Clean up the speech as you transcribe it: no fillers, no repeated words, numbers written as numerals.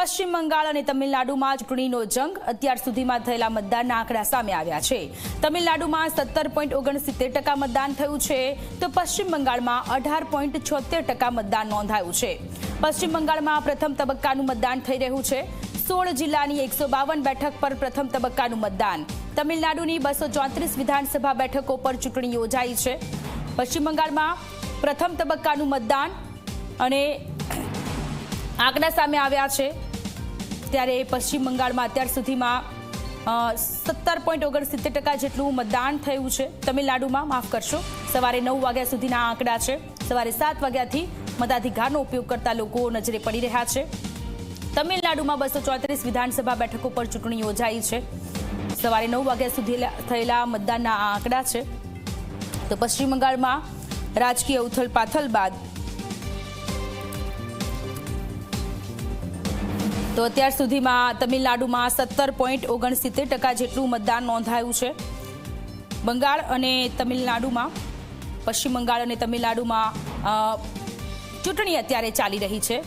પશ્ચિમ બંગાળ અને તમિલનાડુમાં ચૂંટણીનો જંગ અત્યાર સુધીમાં થયેલા મતદાનના આંકડા સામે આવ્યા છે। તમિલનાડુમાં 17.69% મતદાન થયું છે તો પશ્ચિમ બંગાળમાં 18.76% મતદાન નોંધાયું છે। પશ્ચિમ બંગાળમાં પ્રથમ તબક્કાનું મતદાન થઈ રહ્યું છે। 16 જિલ્લાની 152 બેઠક પર પ્રથમ તબક્કાનું મતદાન। તમિલનાડુની 234 વિધાનસભા બેઠકો પર ચૂંટણી યોજાઈ છે। પશ્ચિમ બંગાળમાં પ્રથમ તબક્કાનું મતદાન અને આંકડા સામે આવ્યા છે ત્યારે પશ્ચિમ બંગાળમાં અત્યાર સુધીમાં 17.69% જેટલું મતદાન થયું છે। તમિલનાડુમાં માફ કરશો સવારે 9 વાગ્યા સુધીના આંકડા છે। સવારે 7 વાગ્યાથી મતાધિકારનો ઉપયોગ કરતા લોકો નજરે પડી રહ્યા છે। તમિલનાડુમાં 234 વિધાનસભા બેઠકો પર ચૂંટણી યોજાઈ છે। સવારે 9 વાગ્યા સુધી થયેલા મતદાનના આંકડા છે। તો પશ્ચિમ બંગાળમાં રાજકીય ઉથલપાથલ બાદ તો અત્યાર સુધીમાં તમિલનાડુમાં 17.69% જેટલું મતદાન નોંધાયું છે। બંગાળ અને તમિલનાડુમાં પશ્ચિમ બંગાળ અને તમિલનાડુમાં ચૂંટણી અત્યારે ચાલી રહી છે।